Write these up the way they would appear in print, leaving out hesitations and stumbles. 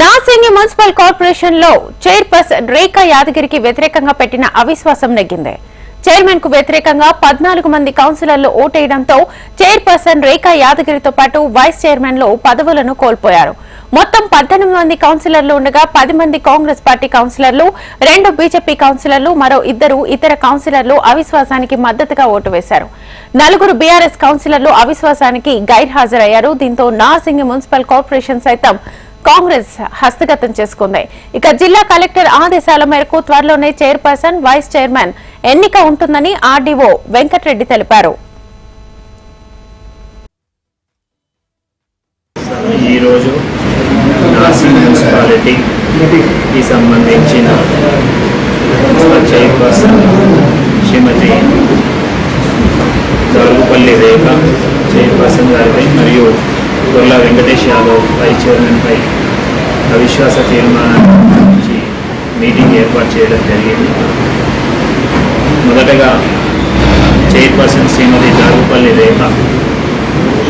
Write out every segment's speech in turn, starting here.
Nasingi municipal corporation లో chairperson రేఖా యాదగిరికి వ్యతిరేకంగా పెట్టిన అవిశ్వాసం నెగ్గింది. చైర్మన్ కు వ్యతిరేకంగా 14 మంది కౌన్సిలర్లు ఓటేయడంతో చైర్పర్సన్ రేఖా యాదగిరితో పాటు వైస్ చైర్మన్లు పదవులను కోల్పోయారు. మొత్తం 18 మంది కౌన్సిలర్లు ఉండగా 10 మంది కాంగ్రెస్ పార్టీ కౌన్సిలర్లు, 2 బీజేపీ కౌన్సిలర్లు, మరో 2 ఇతర కౌన్సిలర్లు అవిశ్వాసానికి మద్దతుగా ఓటు వేశారు. 4 బీఆర్ఎస్ కౌన్సిలర్లు అవిశ్వాసానికి గైర్హాజరయ్యారు. దీంతో నాసింగి మున్సిపల్ కార్పొరేషన్ సైతం కాంగ్రెస్ హస్తగతం చేసుకుంది. ఇక జిల్లా కలెక్టర్ ఆదేశాల మేరకు త్వరలోనే చైర్పర్సన్, వైస్ చైర్మన్ ఎన్నిక ఉంటుందని ఆర్డీఓ వెంకటరెడ్డి తెలిపారు. ఈరోజు నాసింగి మున్సిపాలిటీకి సంబంధించిన చైర్పర్సన్ శ్రీమతి దారుగుపల్లి రేఖ చైర్పర్సన్ గారిపై మరియు గొల్ల వెంకటేష్ యాదవ్ వైస్ చైర్మన్ పై అవిశ్వాస తీర్మానాన్ని గురించి మీటింగ్ ఏర్పాటు చేయడం జరిగింది. మొదటగా చైర్పర్సన్ శ్రీమతి దారుగుపల్లి రేఖ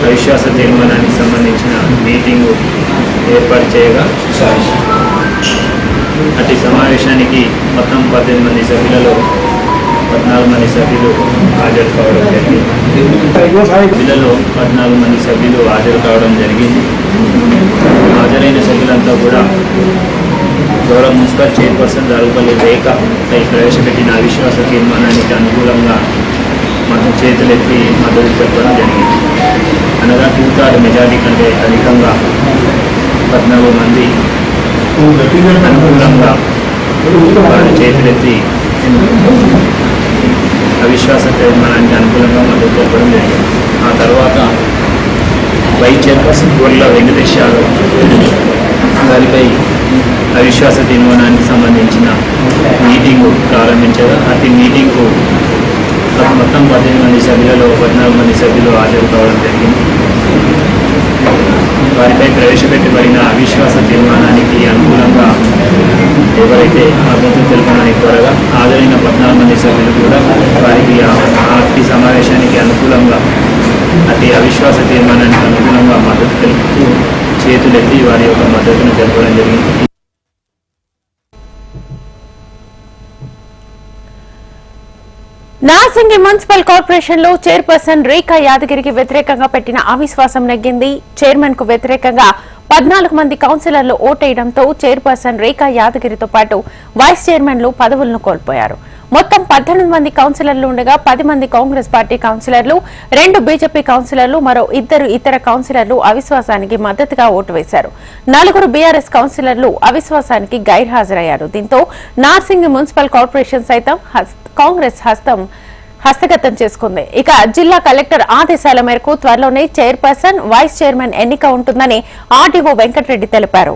అవిశ్వాస తీర్మానానికి సంబంధించిన మీటింగు ఏర్పాటు చేయగా అటు సమావేశానికి మొత్తం 18 మంది సభ్యులలో 14 మంది సభ్యులు హాజరు కావడం జరిగింది. సభ్యులలో 14 మంది సభ్యులు హాజరు కావడం జరిగింది. హాజరైన సభ్యులంతా కూడా గౌరవ మున్సిపల్ చైర్పర్సన్ దారుగుపల్లి రేఖపై ప్రవేశపెట్టిన అవిశ్వాస తీర్మానానికి అనుకూలంగా చేతులెత్తి మద్దతు తెలపడం జరిగింది. అనగా 2/3 మెజారిటీ కంటే అధికంగా 14 మంది అనుకూలంగా వారి చేతులెత్తి అవిశ్వాస తీర్మానానికి అనుకూలంగా మద్దతు తెలపడం జరిగింది. ఆ తర్వాత వైస్ చైర్పర్సన్ గొల్ల వెంకటేష్ యాదవ్ గారిపై అవిశ్వాస తీర్మానానికి సంబంధించిన మీటింగు ప్రారంభించగా అతి మీటింగ్కు మొత్తం 18 మంది సభ్యులలో 14 మంది సభ్యులు హాజరు కావడం జరిగింది. వారిపై ప్రవేశపెట్టబడిన అవిశ్వాస తీర్మానానికి అనుకూలంగా ఎవరైతే మద్దతు తెలపడానికి త్వరగా హాజరైన 14 మంది సభ్యులు కూడా వారికి అతి సమావేశానికి అనుకూలంగా అతి అవిశ్వాస తీర్మానానికి అనుకూలంగా మద్దతు తెలుపుతూ చేతులెత్తి వారి యొక్క మద్దతును తెలపడం జరిగింది. నాసింగి మున్సిపల్ కార్పొరేషన్ లో చైర్పర్సన్ రేఖా యాదగిరికి వ్యతిరేకంగా పెట్టిన అవిశ్వాసం నెగ్గింది. చైర్మన్ కు వ్యతిరేకంగా 14 మంది కౌన్సిలర్లు ఓటేయడంతో చైర్పర్సన్ రేఖా యాదగిరితో పాటు వైస్ చైర్మన్లు పదవులను కోల్పోయారు. మొత్తం 18 మంది కౌన్సిలర్లు ఉండగా 10 మంది కాంగ్రెస్ పార్టీ కౌన్సిలర్లు, 2 బీజేపీ కౌన్సిలర్లు, మరో 2 ఇతర కౌన్సిలర్లు అవిశ్వాసానికి మద్దతుగా ఓటు వేశారు. 4 బీఆర్ఎస్ కౌన్సిలర్లు అవిశ్వాసానికి గైర్హాజరయ్యారు. దీంతో నార్సింగి మున్సిపల్ కార్పొరేషన్ సైతం కాంగ్రెస్ హస్తగతం చేసుకుంది. ఇక జిల్లా కలెక్టర్ ఆదేశాల మేరకు త్వరలోనే చైర్పర్సన్, వైస్ చైర్మన్ ఎన్నిక ఉంటుందని ఆర్డీఓ వెంకటరెడ్డి తెలిపారు.